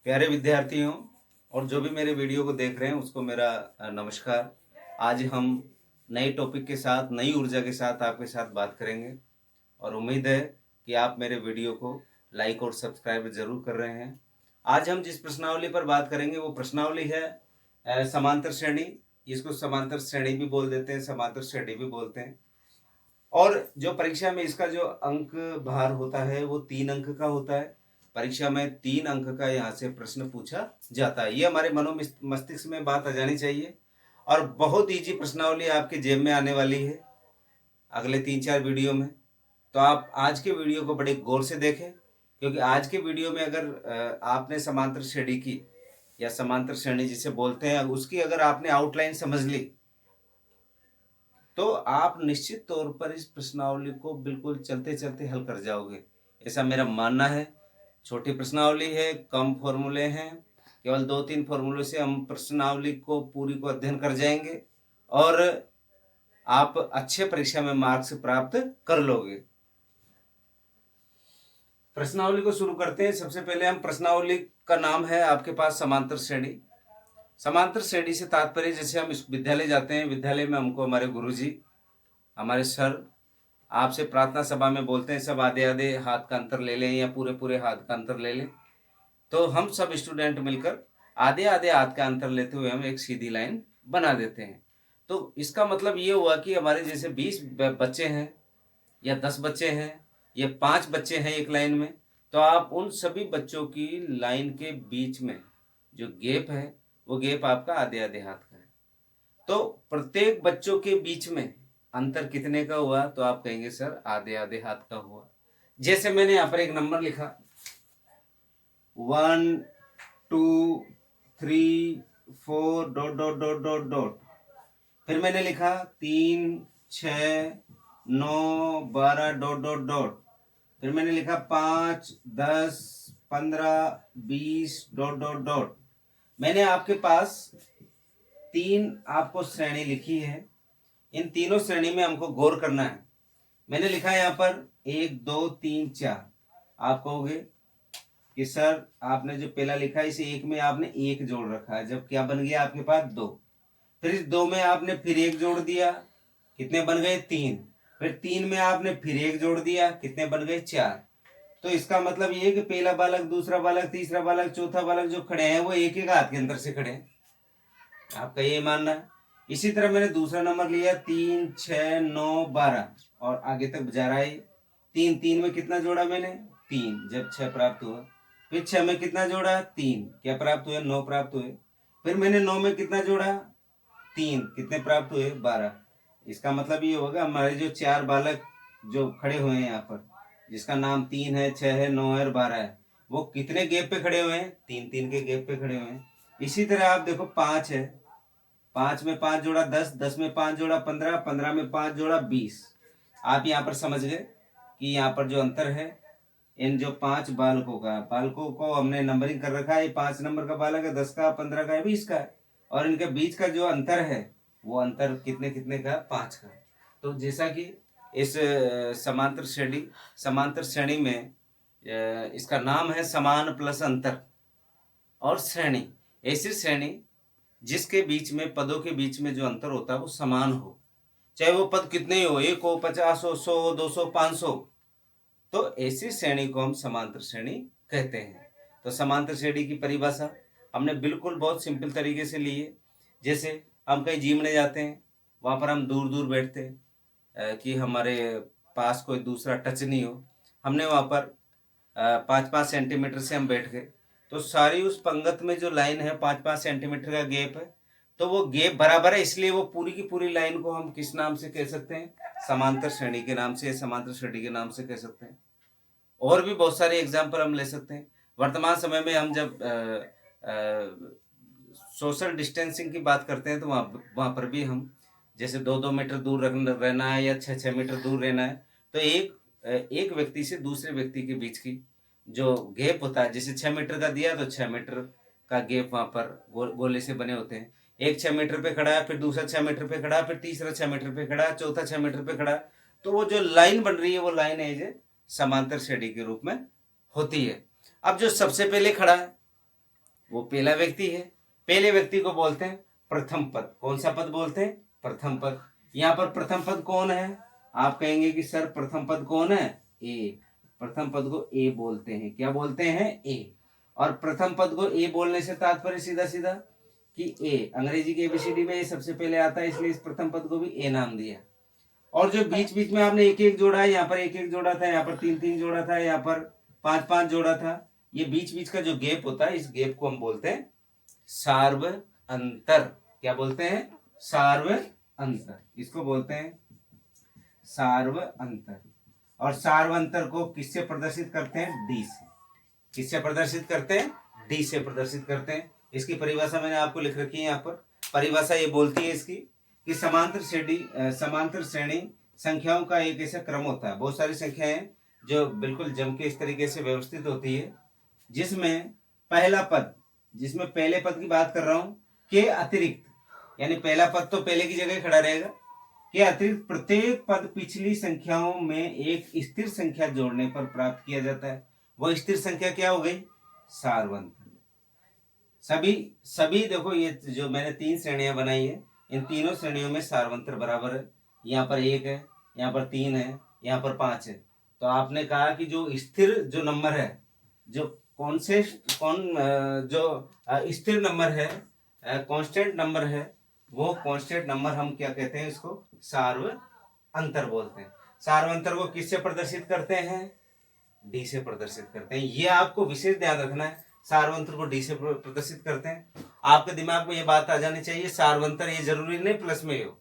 प्यारे विद्यार्थियों और जो भी मेरे वीडियो को देख रहे हैं उसको मेरा नमस्कार। आज हम नए टॉपिक के साथ, नई ऊर्जा के साथ आपके साथ बात करेंगे और उम्मीद है कि आप मेरे वीडियो को लाइक और सब्सक्राइब ज़रूर कर रहे हैं। आज हम जिस प्रश्नावली पर बात करेंगे वो प्रश्नावली है समांतर श्रेणी। इसको समांतर श्रेणी भी बोल देते हैं, समांतर श्रेणी भी बोलते हैं। और जो परीक्षा में इसका जो अंक भार होता है वो 3 अंक का होता है। परीक्षा में 3 अंक का यहाँ से प्रश्न पूछा जाता है। ये हमारे मस्तिष्क में बात आ जानी चाहिए और बहुत ईजी प्रश्नावली आपके जेब में आने वाली है अगले 3-4 वीडियो में। तो आप आज के वीडियो को बड़े गौर से देखें, क्योंकि आज के वीडियो में अगर आपने समांतर श्रेणी की या समांतर श्रेणी जिसे बोलते हैं उसकी अगर आपने आउटलाइन समझ ली तो आप निश्चित तौर पर इस प्रश्नावली को बिल्कुल चलते चलते हल कर जाओगे, ऐसा मेरा मानना है। छोटी प्रश्नावली है, कम फॉर्मूले हैं, केवल 2-3 फॉर्मूले से हम प्रश्नावली को पूरी को अध्ययन कर जाएंगे और आप अच्छे परीक्षा में मार्क्स प्राप्त कर लोगे। प्रश्नावली को शुरू करते हैं। सबसे पहले हम प्रश्नावली का नाम है आपके पास समांतर श्रेणी। समांतर श्रेणी से तात्पर्य, जैसे हम इस विद्यालय जाते हैं, विद्यालय में हमको हमारे गुरुजी, हमारे सर आपसे प्रार्थना सभा में बोलते हैं सब आधे आधे हाथ का अंतर ले लें या पूरे पूरे हाथ का अंतर ले लें। तो हम सब स्टूडेंट मिलकर आधे आधे हाथ का अंतर लेते हुए हम एक सीधी लाइन बना देते हैं। तो इसका मतलब ये हुआ कि हमारे जैसे 20 बच्चे हैं या 10 बच्चे हैं या 5 बच्चे हैं एक लाइन में, तो आप उन सभी बच्चों की लाइन के बीच में जो गैप है वो गैप आपका आधे आधे हाथ का है। तो प्रत्येक बच्चों के बीच में अंतर कितने का हुआ? तो आप कहेंगे सर आधे आधे हाथ का हुआ। जैसे मैंने यहाँ पर एक नंबर लिखा 1 2 3 4 dot dot dot dot dot, फिर मैंने लिखा 3 6 9 12 डॉट डॉट डॉट, फिर मैंने लिखा 5 10 15 20 डॉट डॉट डॉट। मैंने आपके पास 3 आपको श्रेणी लिखी है। इन तीनों श्रेणी में हमको गौर करना है। मैंने लिखा है यहाँ पर 1 2 3 4। आप कहोगे कि सर आपने जो पहला लिखा है इसे 1 में आपने 1 जोड़ रखा है, जब क्या बन गया आपके पास 2। फिर इस 2 में आपने फिर 1 जोड़ दिया, कितने बन गए 3। फिर 3 में आपने फिर 1 जोड़ दिया, कितने बन गए 4। तो इसका मतलब ये है कि पहला बालक, दूसरा बालक, तीसरा बालक, चौथा बालक जो खड़े हैं वो एक एक हाथ के अंदर से खड़े हैं। आपका ये मानना है। इसी तरह मैंने दूसरा नंबर लिया 3 6 9 12 और आगे तक जा रहा है। 3 में कितना जोड़ा मैंने 3, जब 6 प्राप्त हुआ। फिर 6 में कितना जोड़ा 3, क्या प्राप्त हुए 9 प्राप्त हुए। फिर मैंने 9 में कितना जोड़ा 3, कितने प्राप्त हुए 12। इसका मतलब ये होगा हमारे जो 4 बालक जो खड़े हुए हैं यहाँ पर, जिसका नाम 3 है 6 है 9 है और 12 है, वो कितने गैप पे खड़े हुए हैं 3-3 के गैप पे खड़े हुए हैं। इसी तरह आप देखो 5 है, 5 में 5 जोड़ा 10, 10 में 5 जोड़ा 15, 15 में 5 जोड़ा 20। आप यहाँ पर समझ गए कि यहाँ पर जो अंतर है इन जो 5 बालकों को हमने नंबरिंग कर रखा है। 5 नंबर का बालक है, 10 का, 15 का है, 20 का है, और इनके बीच का जो अंतर है वो अंतर कितने कितने का 5 का। तो जैसा कि इस समांतर श्रेणी में इसका नाम है समान प्लस अंतर और श्रेणी। ऐसी श्रेणी जिसके बीच में पदों के बीच में जो अंतर होता है वो समान हो, चाहे वो पद कितने ही हो, 1 हो, 50 हो, 100 हो, 200, 500। तो ऐसी श्रेणी को हम समांतर श्रेणी कहते हैं। तो समांतर श्रेणी की परिभाषा हमने बिल्कुल बहुत सिंपल तरीके से ली है। जैसे हम कहीं जिमने जाते हैं, वहाँ पर हम दूर दूर बैठते हैं कि हमारे पास कोई दूसरा टच नहीं हो। हमने वहाँ पर 5-5 सेंटीमीटर से हम बैठ गए, तो सारी उस पंगत में जो लाइन है 5-5 सेंटीमीटर का गैप है, तो वो गैप बराबर है, इसलिए वो पूरी की पूरी लाइन को हम किस नाम से कह सकते हैं? समांतर श्रेणी के नाम से, समांतर श्रेणी के नाम से कह सकते हैं। और भी बहुत सारे एग्जाम्पल हम ले सकते हैं। वर्तमान समय में हम जब सोशल डिस्टेंसिंग की बात करते हैं तो वहाँ पर भी हम जैसे 2-2 मीटर दूर रहना है या 6-6 मीटर दूर रहना है, तो एक व्यक्ति से दूसरे व्यक्ति के बीच की जो गैप होता है, जैसे 6 मीटर का दिया तो 6 मीटर का गैप वहाँ पर गोले से बने होते हैं। एक 6 मीटर पे खड़ा है, फिर दूसरा 6 मीटर पे खड़ा है, फिर तीसरा 6 मीटर पे खड़ा है, चौथा 6 मीटर पे खड़ा है। तो वो जो लाइन बन रही है वो लाइन है समांतर श्रेणी के रूप में होती है। अब जो सबसे पहले खड़ा है वो पहला व्यक्ति है। पहले व्यक्ति को बोलते हैं प्रथम पद। कौन सा पद बोलते हैं? प्रथम पद। यहाँ पर प्रथम पद कौन है? आप कहेंगे कि सर प्रथम पद कौन है? ए। प्रथम पद को ए बोलते हैं। क्या बोलते हैं? ए। और प्रथम पद को ए बोलने से तात्पर्य सीधा सीधा कि ए, अंग्रेजी के एबीसीडी में ए सबसे पहले आता है, इसलिए इस प्रथम पद को भी ए नाम दिया। और जो बीच बीच में आपने एक एक जोड़ा है, यहाँ पर एक एक जोड़ा था, यहाँ पर तीन तीन जोड़ा था, यहाँ पर पांच पांच जोड़ा था, ये बीच बीच का जो गैप होता है, इस गैप को हम बोलते हैं सार्व अंतर। क्या बोलते हैं? सार्व अंतर। इसको बोलते हैं सार्व अंतर। और सार्व अंतर को किससे प्रदर्शित करते हैं? डी से। किससे प्रदर्शित करते हैं? डी से प्रदर्शित करते हैं। इसकी परिभाषा मैंने आपको लिख रखी है यहाँ पर। परिभाषा ये बोलती है इसकी कि समांतर श्रेणी संख्याओं का एक ऐसा क्रम होता है। बहुत सारी संख्याएं जो बिल्कुल जम के इस तरीके से व्यवस्थित होती है, जिसमें पहला पद, जिसमें पहले पद की बात कर रहा हूं, के अतिरिक्त, यानी पहला पद तो पहले की जगह खड़ा रहेगा, के अतिरिक्त प्रत्येक पद पिछली संख्याओं में एक स्थिर संख्या जोड़ने पर प्राप्त किया जाता है। वह स्थिर संख्या क्या हो गई? सार्वंतर। सभी देखो, ये जो मैंने तीन श्रेणियां बनाई है, इन तीनों श्रेणियों में सार्वंतर बराबर है। यहाँ पर एक है, यहाँ पर तीन है, यहाँ पर पांच है। तो आपने कहा कि जो स्थिर जो नंबर है, जो स्थिर नंबर है, कांस्टेंट नंबर है, वो कांस्टेंट नंबर हम क्या कहते हैं? इसको सार्व अंतर बोलते हैं। सार्व अंतर को किससे प्रदर्शित करते हैं? डी से प्रदर्शित करते हैं। ये आपको विशेष ध्यान रखना है, सार्वंतर को डी से प्रदर्शित करते हैं। आपके दिमाग में ये बात आ जानी चाहिए, सार्वंतर ये जरूरी नहीं प्लस में हो।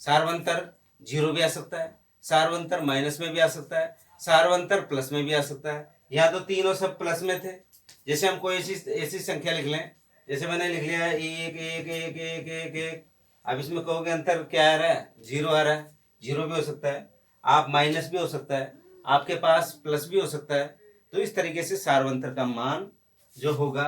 सार्वंतर जीरो भी आ सकता है, सार्वंतर माइनस में भी आ सकता है, सार्वंतर प्लस में भी आ सकता है। यहाँ तो तीनों सब प्लस में थे। जैसे हम कोई ऐसी संख्या लिख लें, जैसे मैंने लिख लिया एक एक एक एक एक एक। अब इसमें कहोगे अंतर क्या आ रहा है? जीरो आ रहा है। जीरो भी हो सकता है, आप माइनस भी हो सकता है, आपके पास प्लस भी हो सकता है। तो इस तरीके से सार्वंतर का मान जो होगा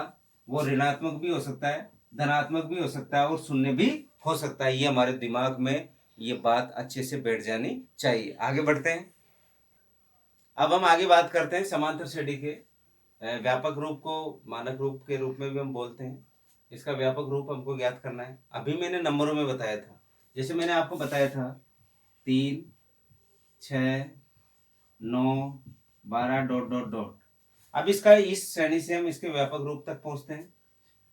वो ऋणात्मक भी हो सकता है, धनात्मक भी हो सकता है, और शून्य भी हो सकता है। ये हमारे दिमाग में ये बात अच्छे से बैठ जानी चाहिए। आगे बढ़ते हैं। अब हम आगे बात करते हैं समांतर श्रेणी के व्यापक रूप को मानक रूप के रूप में भी हम बोलते हैं। इसका व्यापक रूप हमको ज्ञात करना है। अभी मैंने नंबरों में बताया था, जैसे मैंने आपको बताया था 3, 6, 9, 12 डॉट डॉट डॉट। अब इसका इस श्रेणी से हम इसके व्यापक रूप तक पहुंचते हैं।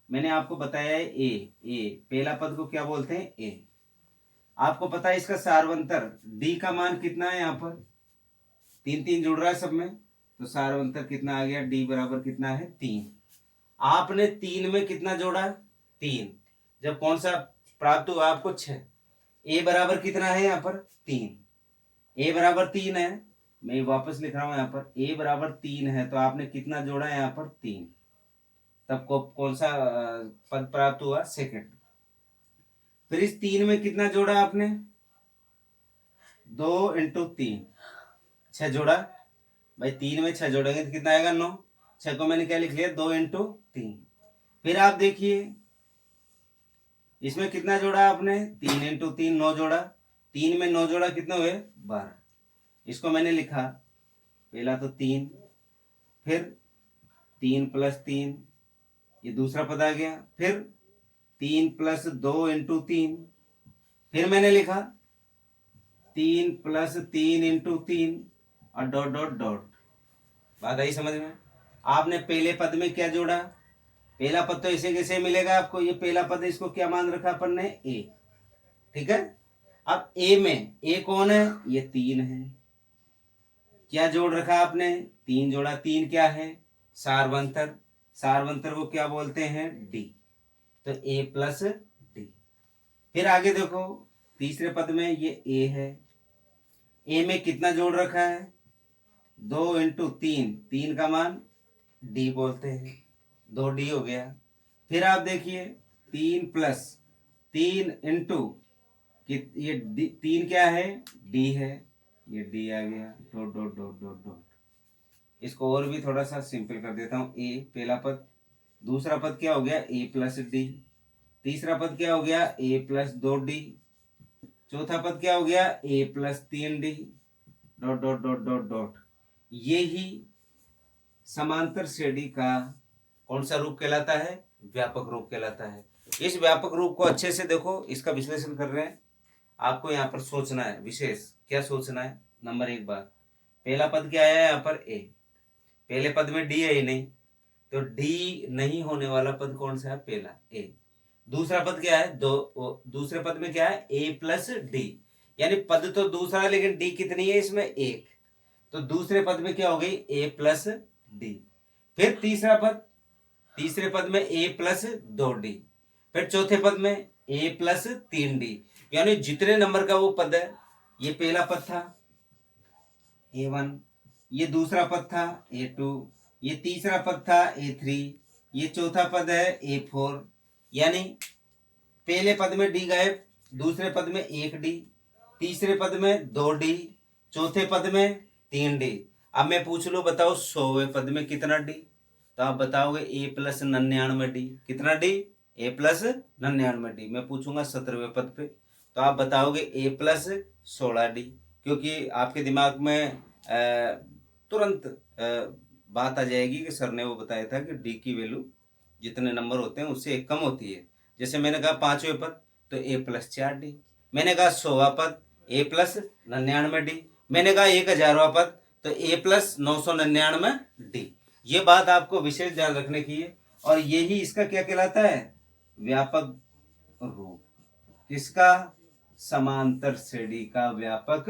मैंने आपको बताया है ए, पहला पद को क्या बोलते हैं? ए। आपको पता है इसका सार्वंतर डी का मान कितना है? यहाँ पर तीन तीन जुड़ रहा है सब में, तो सार्वंतर कितना आ गया? डी बराबर कितना है? 3। आपने 3 में कितना जोड़ा? 3। जब कौन सा प्राप्त हुआ आपको? 6। ए बराबर कितना है यहाँ पर? 3। ए बराबर 3 है। मैं वापस लिख रहा हूं यहाँ पर, ए बराबर 3 है, तो आपने कितना जोड़ा यहाँ पर? 3। तब को कौन सा पद प्राप्त हुआ? सेकंड। फिर इस 3 में कितना जोड़ा आपने? 2 × 3, 6 जोड़ा। भाई 3 में 6 जोड़ेंगे तो कितना आएगा? 9। 6 को मैंने क्या लिख लिया? 2 × 3। फिर आप देखिए इसमें कितना जोड़ा आपने? 3 × 3, 9 जोड़ा। 3 में 9 जोड़ा, कितने हुए? 12। इसको मैंने लिखा पहला तो 3, फिर 3 + 3, ये दूसरा पद आ गया। फिर 3 + 2 × 3, फिर मैंने लिखा 3 + 3 × 3 और डॉट डॉट डॉट। बात आई समझ में? आपने पहले पद में क्या जोड़ा? पहला पद तो ऐसे कैसे मिलेगा आपको? ये पहला पद है, इसको क्या मान रखा अपन ने? ए। ठीक है। अब ए में ए कौन है? ये 3 है। क्या जोड़ रखा आपने? 3 जोड़ा। 3 क्या है? सार्वंतर। सार्वंतर को क्या बोलते हैं? डी। तो ए प्लस डी। फिर आगे देखो तीसरे पद में ये ए है। ए में कितना जोड़ रखा है? 2 × 3, 3 का मान डी बोलते हैं, 2D हो गया। फिर आप देखिए 3 + 3 × ये 3 क्या है? डी है, ये डी आ गया, dot dot dot dot dot. इसको और भी थोड़ा सा सिंपल कर देता हूँ। ए पहला पद, दूसरा पद क्या हो गया? ए + डी। तीसरा पद क्या हो गया? ए + 2D। चौथा पद क्या हो गया? ए + 3D, dot dot dot dot dot. ये ही समांतर श्रेणी का कौन सा रूप कहलाता है? व्यापक रूप कहलाता है। इस व्यापक रूप को अच्छे से देखो, इसका विश्लेषण कर रहे हैं। आपको यहाँ पर सोचना है, विशेष क्या सोचना है? नंबर 1 बात, पहला पद क्या आया है यहाँ पर? ए। पहले पद में डी है ही नहीं, तो डी नहीं होने वाला पद कौन सा है? पहला, ए। दूसरा पद क्या है? दूसरे पद में क्या है? ए प्लस डी, यानी पद तो दूसरा है लेकिन डी कितनी है इसमें? एक। तो दूसरे पद में क्या हो गई? ए प्लस डी। फिर तीसरा पद, तीसरे पद में ए प्लस 2d। फिर चौथे पद में ए प्लस 3d, यानी जितने नंबर का वो पद है, ये पहला पद था A1, ये दूसरा पद था A2, ये तीसरा पद था A3, ये चौथा पद है A4, यानी पहले पद में डी गायब, दूसरे पद में 1d, तीसरे पद में 2d, चौथे पद में 3d। अब मैं पूछ लो, बताओ 100वें पद में कितना डी? तो आप बताओगे ए प्लस 99d। कितना डी? ए प्लस 99d। मैं पूछूंगा 17वें पद पे, तो आप बताओगे ए प्लस 16d, क्योंकि आपके दिमाग में तुरंत बात आ जाएगी कि सर ने वो बताया था कि डी की वैल्यू जितने नंबर होते हैं उससे एक कम होती है। जैसे मैंने कहा 5वें पद तो ए प्लस 4d, मैंने कहा 100वां पद ए प्लस 99d, मैंने कहा 1000वां पद तो ए प्लस 999d। ये बात आपको विशेष ध्यान रखने की है, और यही इसका क्या कहलाता है? व्यापक रूप। किसका? समांतर श्रेणी का व्यापक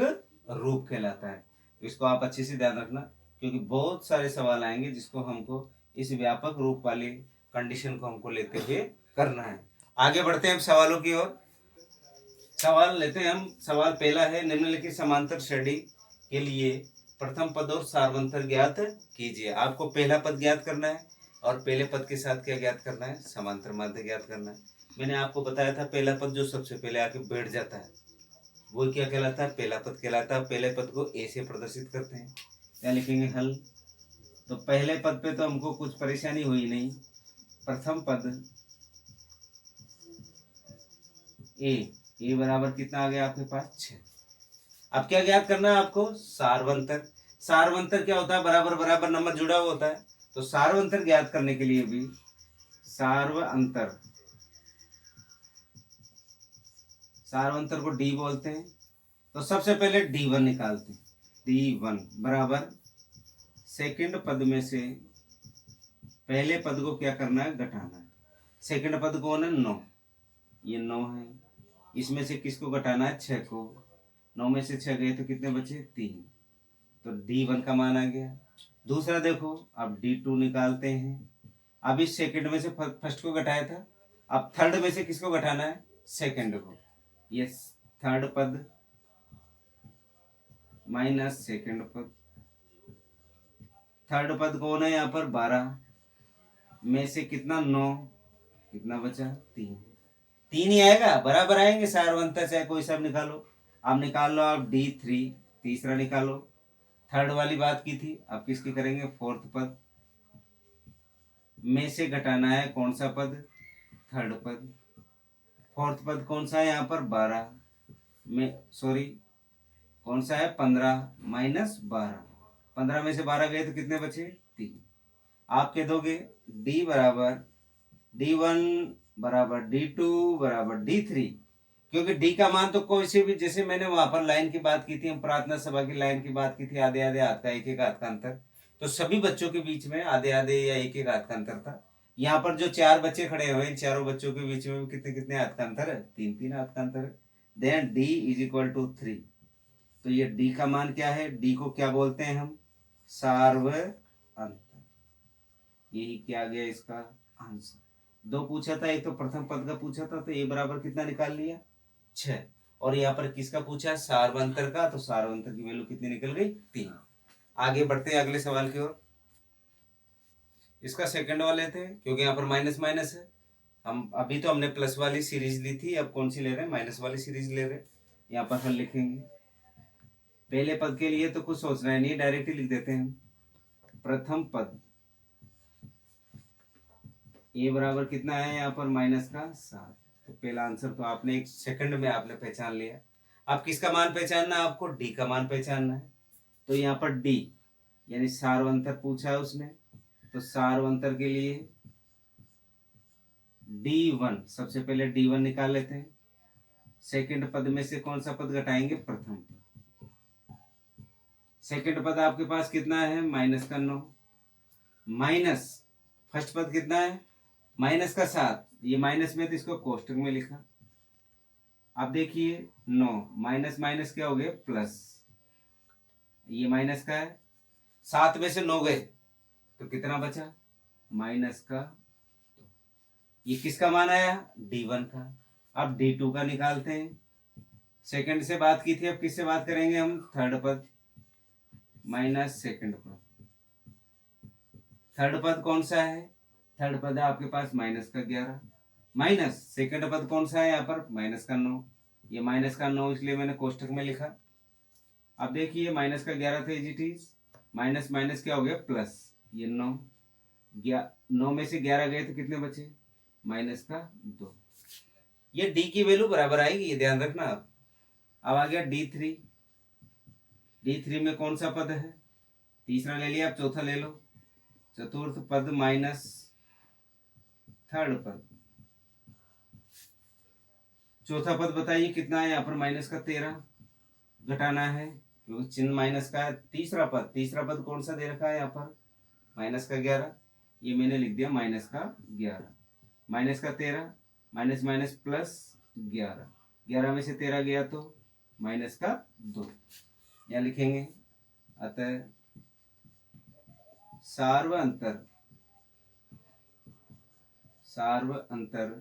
रूप कहलाता है। इसको आप अच्छे से ध्यान रखना, क्योंकि बहुत सारे सवाल आएंगे जिसको हमको इस व्यापक रूप वाली कंडीशन को हमको लेते हुए करना है। आगे बढ़ते हैं हम सवालों की ओर। सवाल लेते हैं हम। सवाल पहला है, निम्नलिखित समांतर श्रेणी के लिए प्रथम पद और सार्वंतर ज्ञात कीजिए। आपको पहला पद ज्ञात करना है और पहले पद के साथ क्या ज्ञात करना है? समांतर माध्य ज्ञात करना है। मैंने आपको बताया था पहला पद जो सबसे पहले आके बैठ जाता है वो क्या कहलाता है? पहला पद कहलाता है। पहले पद को ए से प्रदर्शित करते हैं। क्या लिखेंगे? हल। तो पहले पद पे तो हमको कुछ परेशानी हुई नहीं। प्रथम पद ए बराबर कितना आ गया आपके पास? 6। अब क्या ज्ञात करना है आपको? सार्वंतर। सार्वंतर क्या होता है? बराबर बराबर नंबर जुड़ा हुआ होता है। तो सार्वंतर ज्ञात करने के लिए भी सार्वंतर, सार्वंतर को डी बोलते हैं। तो सबसे पहले D1 निकालते हैं। D1 बराबर सेकंड पद में से पहले पद को क्या करना है? घटाना है। सेकंड पद कौन है? 9। ये 9 है। इसमें से किसको घटाना है? 6 को। 9 में से 6 गए तो कितने बचे? 3। तो D1 का मान आ गया। दूसरा देखो, अब D2 निकालते हैं। अब इस सेकंड में से फर्स्ट को घटाया था, अब थर्ड में से किसको घटाना है? सेकंड को। ये थर्ड पद माइनस सेकंड पद। थर्ड पद कौन है यहाँ पर? 12 में से कितना? 9। कितना बचा? 3। 3 ही आएगा, बराबर आएंगे सार्वंतर, चाहे कोई सब निकालो। अब निकाल लो आप D3, तीसरा निकालो। थर्ड वाली बात की थी, अब किसकी करेंगे? फोर्थ पद में से घटाना है कौन सा पद? थर्ड पद। फोर्थ पद कौन सा है यहाँ पर? 12 में, सॉरी कौन सा है? 15 माइनस 12। 15 में से 12 गए तो कितने बचे? 3। आप कह दोगे D बराबर D1 बराबर D2 बराबर D3, क्योंकि D का मान तो कोई से भी, जैसे मैंने वहां पर लाइन की बात की थी, हम प्रार्थना सभा की लाइन की बात की थी, आधे आधे हाथ का, एक एक हाथ का अंतर, तो सभी बच्चों के बीच में आधे आधे या एक एक हाथ का अंतर था। यहाँ पर जो 4 बच्चे खड़े हुए, इन चारों बच्चों के बीच में कितने कितने हाथ का अंतर है? 3 हाथ का अंतर है। Then D is equal to 3। तो ये D का मान क्या है? D को क्या बोलते हैं हम? सार्वंतर। यही क्या गया इसका आंसर। 2 पूछा था, एक तो प्रथम पद का पूछा था, तो ए बराबर कितना निकाल लिया? 6। और यहाँ पर किसका पूछा? सार्वंतर का। तो सार्वंतर की वैल्यू कितनी निकल गई? 3। आगे बढ़ते हैं अगले सवाल की ओर। इसका सेकंड वाले थे, क्योंकि यहाँ पर माइनस माइनस है। हम अभी तो हमने प्लस वाली सीरीज ली थी, अब कौन सी ले रहे हैं? माइनस वाली सीरीज ले रहे हैं। यहाँ पर हल लिखेंगे। पहले पद के लिए तो कुछ सोचना है नहीं, डायरेक्ट ही लिख देते हैं। प्रथम पद ए बराबर कितना है यहाँ पर? माइनस का 7। तो पहला आंसर तो आपने एक सेकंड में आपने पहचान लिया। अब किसका मान पहचानना है आपको? डी का मान पहचानना है। तो यहाँ पर डी यानी सार्वंतर पूछा है उसने, तो सार्वंतर के लिए D1, सबसे पहले D1 निकाल लेते हैं। सेकंड पद में से कौन सा पद घटाएंगे? प्रथम पद। सेकंड पद आपके पास कितना है? माइनस का 9, माइनस फर्स्ट पद कितना है? माइनस का 7। ये माइनस में तो इसको कोष्टक में लिखा। अब देखिए 9 माइनस माइनस क्या हो गया? प्लस। ये माइनस का है, 7 में से 9 गए तो कितना बचा? माइनस का। ये किसका मान आया? D1 का। अब D2 का निकालते हैं। सेकंड से बात की थी, अब किससे बात करेंगे हम? थर्ड पद माइनस सेकंड पद। थर्ड पद कौन सा है? थर्ड पद है आपके पास माइनस का 11, माइनस सेकंड पद कौन सा है यहाँ पर? माइनस का 9। ये माइनस का 9 इसलिए मैंने कोष्टक में लिखा। अब देखिए माइनस का 11 था, इट इज माइनस माइनस क्या हो गया? प्लस। ये 9, 9 में से 11 गए तो कितने बचे? माइनस का 2। ये डी की वैल्यू बराबर आएगी, ये ध्यान रखना आप। अब आ गया D3। D3 में कौन सा पद है? तीसरा ले लिया, आप चौथा ले लो। चतुर्थ पद माइनस थर्ड पद। चौथा पद बताइए कितना है यहाँ पर? माइनस का 13 घटाना है क्योंकि चिन्ह माइनस का है। तीसरा पद कौन सा दे रखा है यहाँ पर? माइनस का 11। ये मैंने लिख दिया माइनस का 11, माइनस का 13, माइनस माइनस प्लस 11। 11 में से 13 गया तो माइनस का 2। यहाँ लिखेंगे अतः सार्व अंतर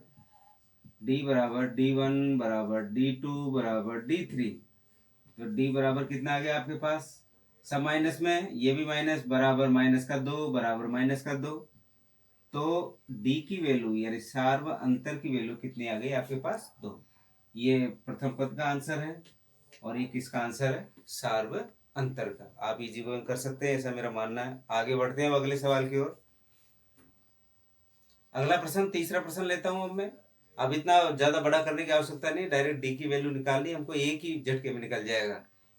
D बराबर D1 बराबर D2 बराबर D3। तो D बराबर कितना आ गया आपके पास? सब माइनस में, ये भी माइनस, बराबर माइनस का 2 बराबर माइनस का 2। तो D की वैल्यू यानी सार्व अंतर की वैल्यू कितनी आ गई आपके पास? 2। ये प्रथम पद का आंसर है और ये किसका आंसर है? सार्व अंतर का। आप इजी गोइंग कर सकते हैं, ऐसा मेरा मानना है। आगे बढ़ते हैं अगले सवाल की ओर। अगला प्रश्न, तीसरा प्रश्न लेता हूं अब मैं। अब इतना ज्यादा बड़ा करने की आवश्यकता नहीं, डायरेक्ट D की वैल्यू निकालनी, हमको एक ही झटके में निकल जाएगा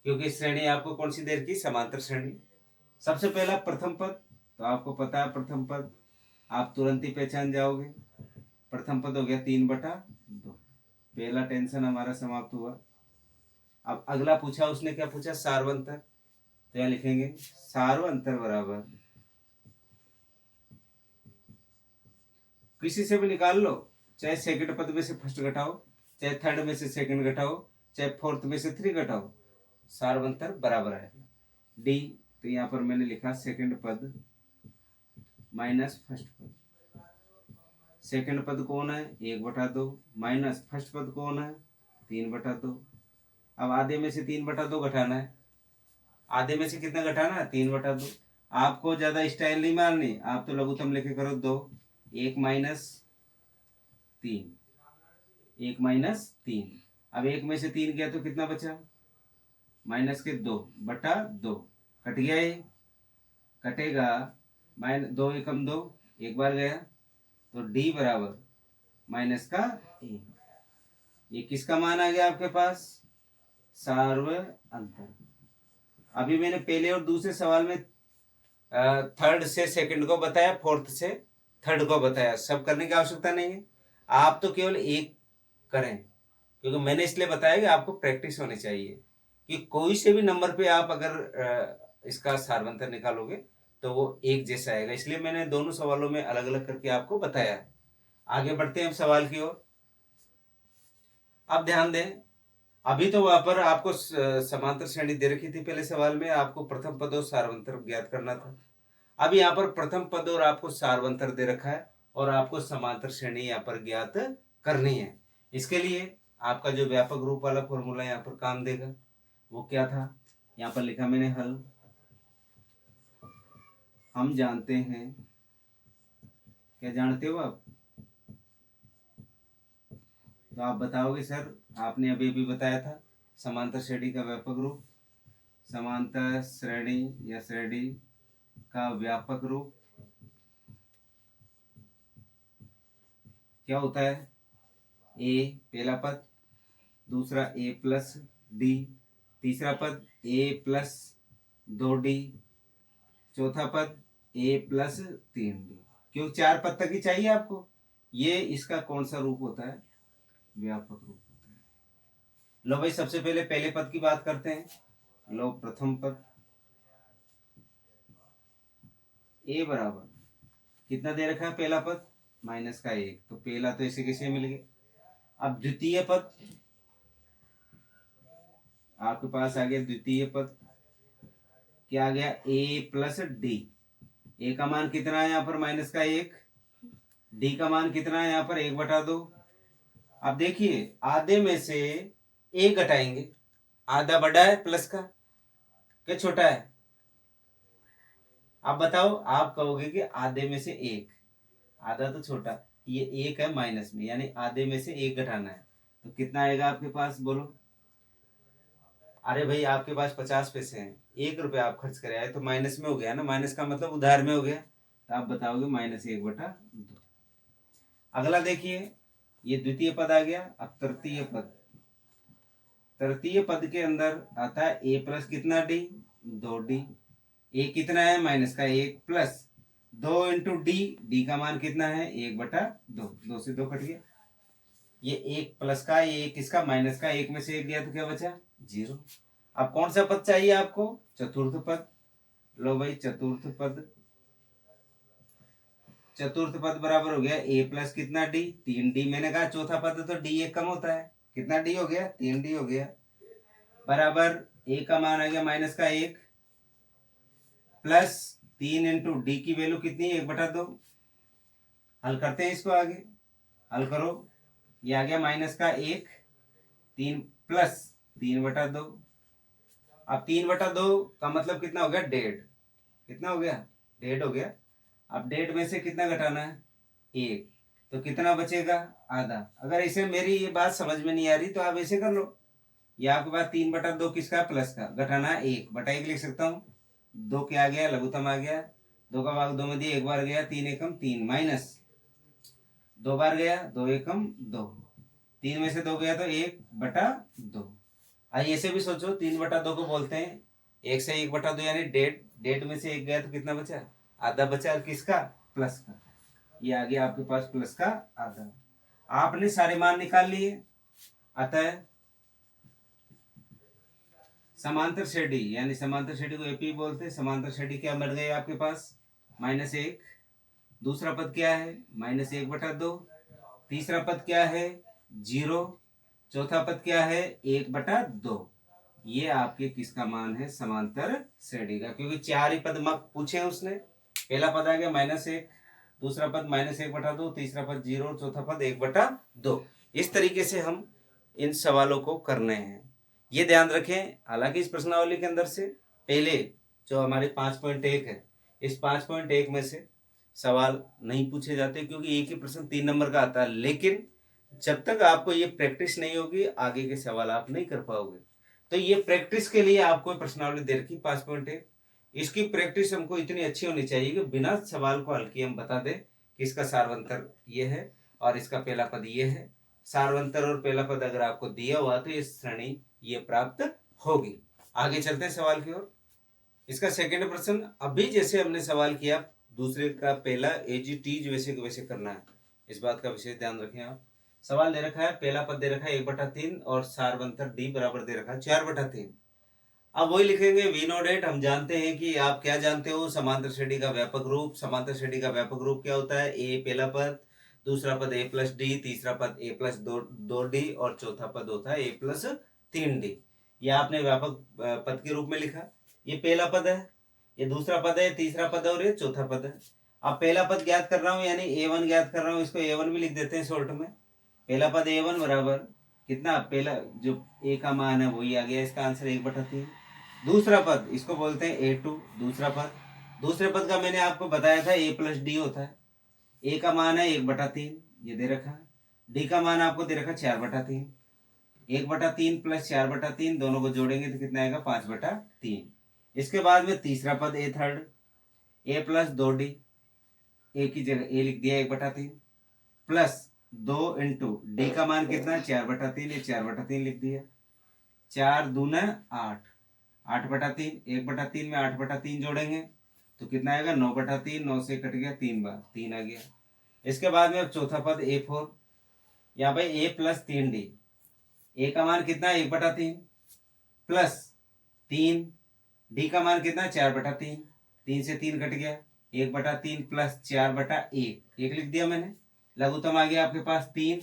क्योंकि श्रेणी आपको कौन सी देर की? समांतर श्रेणी। सबसे पहला प्रथम पद, तो आपको पता है प्रथम पद, आप तुरंत ही पहचान जाओगे। प्रथम पद हो गया 3/2। पहला टेंशन हमारा समाप्त हुआ। अब अगला पूछा, उसने क्या पूछा? सार्वंतर। तो यहाँ लिखेंगे सार्वंतर बराबर, किसी से भी निकाल लो, चाहे सेकंड पद में से फर्स्ट घटाओ, चाहे थर्ड में से सेकंड घटाओ, चाहे फोर्थ में से 3 घटाओ, सार्वंतर बराबर आएगा D। तो यहाँ पर मैंने लिखा सेकंड पद माइनस फर्स्ट पद। सेकंड पद कौन है? 1/2 माइनस फर्स्ट पद कौन है? 3/2। अब आधे में से 3/2 घटाना है। आधे में से कितना घटाना है? 3/2। आपको ज्यादा स्टाइल नहीं मारनी, आप तो लघुत्तम लेके करो 2। 1 माइनस 3, 1 माइनस 3। अब 1 में से 3 गया तो कितना बचा? माइनस के 2/2। कट गया, ये कटेगा। माइनस 2 एकम 2, एक बार गया तो D बराबर माइनस का 1। ये किसका मान आ गया आपके पास? सार्व अंतर। अभी मैंने पहले और दूसरे सवाल में थर्ड से सेकंड को बताया, फोर्थ से थर्ड को बताया। सब करने की आवश्यकता नहीं है, आप तो केवल एक करें क्योंकि मैंने इसलिए बताया कि आपको प्रैक्टिस होनी चाहिए कि कोई से भी नंबर पे आप अगर इसका सार्वंतर निकालोगे तो वो एक जैसा आएगा, इसलिए मैंने दोनों सवालों में अलग अलग करके आपको बताया है। आगे बढ़ते हैं हम सवाल की ओर। अब ध्यान दें, अभी तो वहां पर आपको समांतर श्रेणी दे रखी थी, पहले सवाल में आपको प्रथम पद और सार्वंतर ज्ञात करना था। अब यहाँ पर प्रथम पद और आपको सार्वंतर दे रखा है और आपको समांतर श्रेणी यहाँ पर ज्ञात करनी है। इसके लिए आपका जो व्यापक रूप वाला फॉर्मूला यहाँ पर काम देगा। वो क्या था? यहाँ पर लिखा मैंने हल। हम जानते हैं, क्या जानते हो आप? तो आप बताओगे सर, आपने अभी अभी बताया था समांतर श्रेणी का व्यापक रूप। समांतर श्रेणी या श्रेणी का व्यापक रूप क्या होता है? A पहला पद, दूसरा A प्लस D, तीसरा पद A प्लस 2D, चौथा पद A प्लस 3D। क्यों 4 पद तक ही चाहिए आपको? ये इसका कौन सा रूप होता है? व्यापक रूप होता है। लो भाई सबसे पहले पद की बात करते हैं। लो प्रथम पद a बराबर कितना दे रखा है? पहला पद -1, तो पहला तो इसे कैसे मिल गया। अब द्वितीय पद आपके पास आ गया। द्वितीय पद क्या आ गया? a plus D. ए का मान कितना है यहाँ पर? -1। डी का मान कितना है यहाँ पर? 1/2। अब देखिए आधे में से एक घटाएंगे। आधा बड़ा है प्लस का क्या छोटा है? आप बताओ। आप कहोगे कि आधे में से एक, आधा तो छोटा, ये एक है माइनस में, यानी आधे में से एक घटाना है। तो कितना आएगा आपके पास? बोलो। अरे भाई आपके पास 50 पैसे हैं, 1 रुपया आप खर्च करे आए, तो माइनस में हो गया ना। माइनस का मतलब उधार में हो गया, तो आप बताओगे -1/2। अगला देखिए, ये द्वितीय पद आ गया। अब तृतीय पद। तृतीय पद के अंदर आता है a प्लस कितना डी? 2d। ए कितना है? -1 प्लस 2 इंटू डी। डी का मान कितना है? 1/2। 2 से 2 कट गया। ये एक प्लस का, ये एक इसका माइनस का, एक में से एक गया तो क्या बचा? 0। अब कौन सा पद चाहिए आपको? चतुर्थ पद। लो भाई चतुर्थ पद। चतुर्थ पद बराबर हो गया a प्लस कितना डी? 3d। मैंने कहा चौथा पद तो डी एक कम होता है। कितना डी हो गया? 3d हो गया। बराबर a का मान आ गया -1 प्लस 3 इंटू डी की वैल्यू कितनी है? 1/2। हल करते हैं इसको आगे। हल करो। ये आ गया -1, 3 प्लस 3/2। अब 3/2 का मतलब कितना हो गया? 1.5। कितना हो गया? 1.5 हो गया। अब 1.5 में से कितना घटाना है? 1। तो कितना बचेगा? आधा। अगर इसे मेरी ये बात समझ में नहीं आ रही तो आप ऐसे कर लो। ये आपके पास 3/2 किसका? प्लस का। घटाना है 1/1 लिख सकता हूँ। 2 क्या आ गया? लघुत्तम आ गया। 2 का भाग 2 में दिया, एक बार गया, 3 एकम 3 माइनस 2 बार गया, 2 एकम 2। 3 में से 2 गया तो 1/2। आइए ऐसे भी सोचो, 3/2 को बोलते हैं 1 से 1/2 यानी 1.5। 1.5 में से एक गया तो कितना बचा? आधा बचा। किसका? प्लस का। ये आ गया आपके पास प्लस का आधा। आपने सारे मान निकाल लिए। अतः समांतर श्रेणी, यानी समांतर श्रेणी को एपी बोलते हैं। समांतर श्रेणी क्या मिल गई आपके पास? -1। दूसरा पद क्या है? -1/2। तीसरा पद क्या है? 0। चौथा पद क्या है? 1/2। ये आपके किसका मान है? समांतर श्रेणी का। क्योंकि 4 ही पद पूछे उसने। पहला पद आ गया -1, दूसरा पद -1/2, तीसरा पद 0, चौथा पद 1/2। इस तरीके से हम इन सवालों को करने हैं। ये ध्यान रखें। हालांकि इस प्रश्नावली के अंदर से पहले जो हमारे 5.1 है, इस 5.1 में से सवाल नहीं पूछे जाते, क्योंकि एक ही प्रश्न 3 नंबर का आता है। लेकिन जब तक आपको ये प्रैक्टिस नहीं होगी, आगे के सवाल आप नहीं कर पाओगे। तो ये प्रैक्टिस के लिए आपको प्रश्नावली दे रखी 5.1। इसकी प्रैक्टिस हमको इतनी अच्छी होनी चाहिए कि बिना सवाल को हल किए हम बता दें कि इसका सार्वंतर ये है और इसका पहला पद ये है। सार्वंतर और पहला पद अगर आपको दिया हुआ तो ये श्रेणी ये प्राप्त होगी। आगे चलते हैं सवाल की ओर। इसका सेकंड प्रश्न, अभी जैसे हमने सवाल किया दूसरे का पहला एजीटीज वैसे वैसे करना है। इस बात का विशेष ध्यान रखें आप। सवाल दे रखा है, पहला पद दे रखा है 1/3 और सार्वंतर डी बराबर दे रखा है 4/3। अब वही लिखेंगे वी नो डेट। हम जानते हैं कि आप क्या जानते हो? समांतर श्रेणी का व्यापक रूप। समांतर श्रेणी का व्यापक रूप क्या होता है? ए पहला पद, दूसरा पद a प्लस डी, तीसरा पद a प्लस 2d और चौथा पद होता है a प्लस 3d। यह आपने व्यापक पद के रूप में लिखा। ये पहला पद है, ये दूसरा पद है, तीसरा पद है और ये चौथा पद है। अब पहला पद ज्ञात कर रहा हूं, यानी a1 ज्ञात कर रहा हूं। इसको a1 भी लिख देते हैं शॉर्ट में। पहला पद a1 बराबर कितना? पहला जो a का मान है वही आ गया, इसका आंसर 1/3। दूसरा पद इसको बोलते हैं a2। दूसरा पद, दूसरे पद का मैंने आपको बताया था a प्लस डी होता है। a का मान है 1/3, ये दे रखा है। d का मान आपको दे रखा 4/3। 1/3 प्लस 4/3 दोनों को जोड़ेंगे तो कितना आएगा? 5/3। इसके बाद में तीसरा पद a third, a plus 2d, a की जगह a लिख दिया 1/3 प्लस 2 इंटू डी का मान कितना है? 4/3, ये 4/3 लिख दिया। 4 दूना 8, 8/3। 1/3 में 8/3 जोड़ेंगे तो कितना आएगा? 9/3। 9 से कट गया 3 बार, 3 आ गया। इसके बाद में अब चौथा पद A4, यहाँ पे A प्लस 3D, A का मान कितना 1/3 प्लस 3, D का मान कितना 4/3, 3 से 3 कट गया, 1/3 प्लस 4/1, एक लिख दिया मैंने। लघुत्तम आ गया आपके पास 3,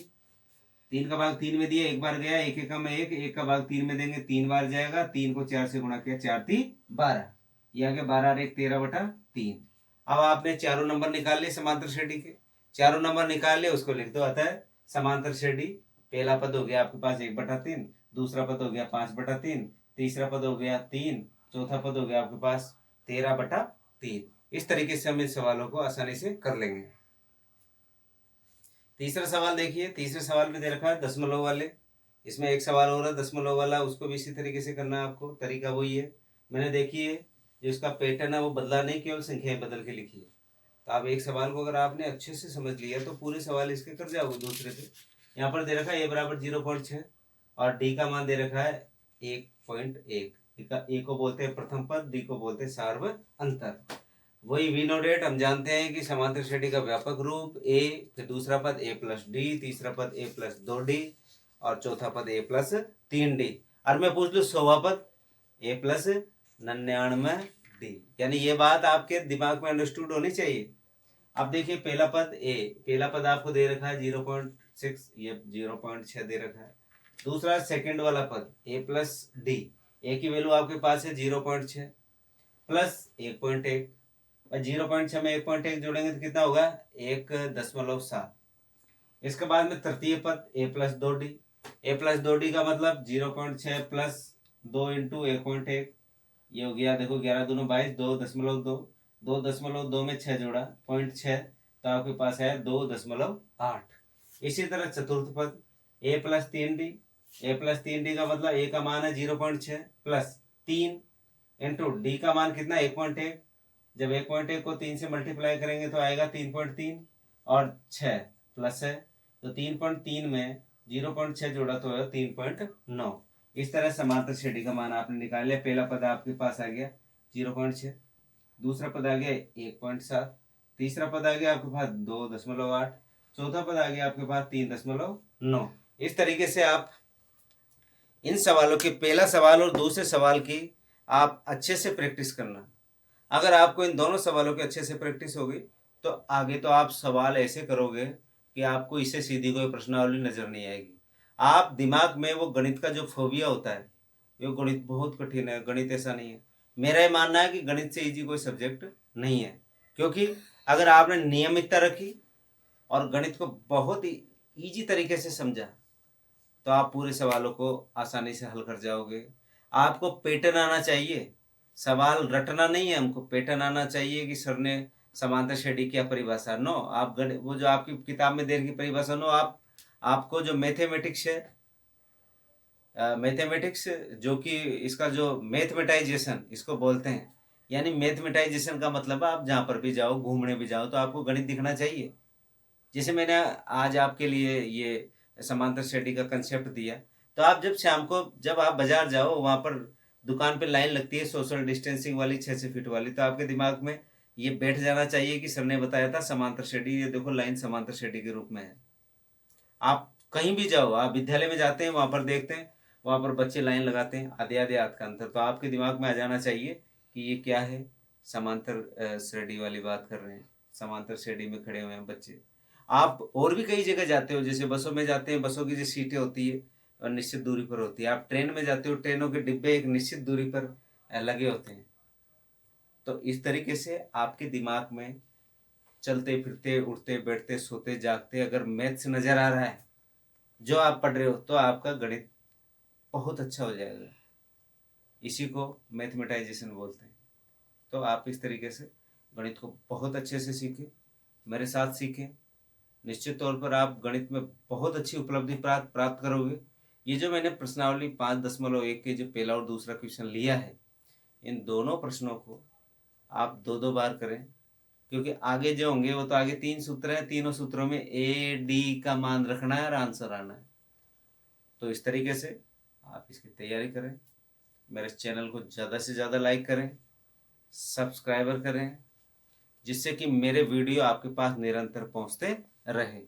3 का भाग 3 में दिया, एक बार गया, एक एकम में एक का भाग 3 में देंगे, 3 बार जाएगा, 3 को 4 से गुणा किया, 4 3 12, ये आ गया 12 और 1 13/3। अब आपने चारों नंबर निकाल लिए समांतर श्रेणी के, चारों नंबर निकाल लिए, उसको लिख दो, आता है समांतर श्रेणी। पहला पद हो गया आपके पास 1/3, दूसरा पद हो गया 5/3, तीसरा पद हो गया 3, चौथा पद हो गया आपके पास 13/3। इस तरीके से हम इन सवालों को आसानी से कर लेंगे। तीसरा सवाल देखिए, तीसरे सवाल में दे रखा है दशमलव वाले, इसमें एक सवाल हो रहा है दशमलव वाला, उसको भी इसी तरीके से करना है आपको, तरीका वही है। मैंने देखिए जो इसका पैटर्न है वो बदला नहीं, केवल संख्याएं बदल के लिखी है। तो आप एक सवाल को अगर आपने अच्छे से समझ लिया तो पूरे सवाल इसके कर जाओगे दूसरे पे। यहाँ पर दे रखा है A = 0.6 और डी का मान दे रखा है 1.1। ए को बोलते हैं प्रथम पद, डी को बोलते हैं सार्व अंतर। वही वी नो डेट हम जानते हैं कि समांतर श्रेणी का व्यापक रूप A, फिर दूसरा पद A प्लस डी, तीसरा पद A प्लस 2D और चौथा पद A प्लस 3D। और मैं पूछ लूँ 100वां पद A प्लस 99D, यानी ये बात आपके दिमाग में अंडरस्टूड होनी चाहिए। अब देखिए पहला पद A, पहला पद आपको दे रखा है 0.6, ये 0.6 दे रखा है। दूसरा सेकंड वाला पद A प्लस डी, A की वैल्यू आपके पास है 0.6 प्लस 1.1, और 0.6 में 1.1 जोड़ेंगे तो कितना होगा 1.7। इसके बाद में तृतीय पद A plus 2D, A plus 2D का मतलब 0.6 प्लस 2 इंटू 1.1, ये हो गया देखो 11 दूनी 22, 2.2, 2.2 में 6 जोड़ा 0.6, तो आपके पास है 2.8। इसी तरह चतुर्थ पद A plus 3D, A plus 3D का मतलब A का मान है 0.6 प्लस 3 इंटू डी का मान कितना 1.1, जब 1.1 को 3 से मल्टीप्लाई करेंगे तो आएगा 3.3 और 6 प्लस है, तो 3.3 में 0.6 जोड़ा तो है 3.9। इस तरह समांतर श्रेणी का मान आपने निकाल लिया। पहला पद आपके पास आ गया 0.6, दूसरा पद आ गया 1.7, तीसरा पद आ गया आपके पास 2.8, चौथा पद आ गया आपके पास 3.9। इस तरीके से आप इन सवालों के पहला सवाल और दूसरे सवाल की आप अच्छे से प्रैक्टिस करना। अगर आपको इन दोनों सवालों की अच्छे से प्रैक्टिस होगी तो आगे तो आप सवाल ऐसे करोगे कि आपको इससे सीधी कोई प्रश्नावली नजर नहीं आएगी। आप दिमाग में वो गणित का जो फोबिया होता है, ये गणित बहुत कठिन है, गणित ऐसा नहीं है, मेरा ये मानना है कि गणित से इजी कोई सब्जेक्ट नहीं है। क्योंकि अगर आपने नियमितता रखी और गणित को बहुत ही ईजी तरीके से समझा तो आप पूरे सवालों को आसानी से हल कर जाओगे। आपको पैटर्न आना चाहिए, सवाल रटना नहीं है, हमको पैटर्न आना चाहिए कि सर ने समांतर श्रेणी क्या परिभाषा। नो, आप वो जो आपकी किताब में देर की परिभाषा, नो, आपको जो मैथमेटिक्स है, मैथमेटिक्स जो कि इसका जो मैथमेटाइजेशन इसको बोलते हैं, यानी मैथमेटाइजेशन का मतलब आप जहाँ पर भी जाओ, घूमने भी जाओ, तो आपको गणित दिखना चाहिए। जैसे मैंने आज आपके लिए ये समांतर श्रेणी का कंसेप्ट दिया, तो आप जब शाम को जब आप बाजार जाओ, वहाँ पर दुकान पे लाइन लगती है सोशल डिस्टेंसिंग वाली 6 फीट वाली, तो आपके दिमाग में ये बैठ जाना चाहिए कि सर ने बताया था समांतर श्रेणी, ये देखो लाइन समांतर श्रेणी के रूप में है। आप कहीं भी जाओ, आप विद्यालय में जाते हैं, वहाँ पर देखते हैं, वहाँ पर बच्चे लाइन लगाते हैं, आधे आधे हाथ का अंतर, तो आपके दिमाग में आ जाना चाहिए कि ये क्या है, समांतर श्रेणी वाली बात कर रहे हैं, समांतर श्रेणी में खड़े हुए हैं बच्चे। आप और भी कई जगह जाते हो, जैसे बसों में जाते हैं, बसों की जो सीटें होती है और निश्चित दूरी पर होती है। आप ट्रेन में जाते हो, ट्रेनों के डिब्बे एक निश्चित दूरी पर लगे होते हैं। तो इस तरीके से आपके दिमाग में चलते फिरते उठते बैठते सोते जागते अगर मैथ्स नजर आ रहा है जो आप पढ़ रहे हो, तो आपका गणित बहुत अच्छा हो जाएगा। इसी को मैथमेटाइजेशन बोलते हैं। तो आप इस तरीके से गणित को बहुत अच्छे से सीखें, मेरे साथ सीखें। निश्चित तौर पर आप गणित में बहुत अच्छी उपलब्धि प्राप्त करोगे। ये जो मैंने प्रश्नावली 5.1 के जो पहला और दूसरा क्वेश्चन लिया है, इन दोनों प्रश्नों को आप 2-2 बार करें, क्योंकि आगे जो होंगे वो तो आगे 3 सूत्र हैं, तीनों सूत्रों में A D का मान रखना है और आंसर आना है। तो इस तरीके से आप इसकी तैयारी करें। मेरे चैनल को ज़्यादा से ज़्यादा लाइक करें, सब्सक्राइबर करें, जिससे कि मेरे वीडियो आपके पास निरंतर पहुंचते रहे।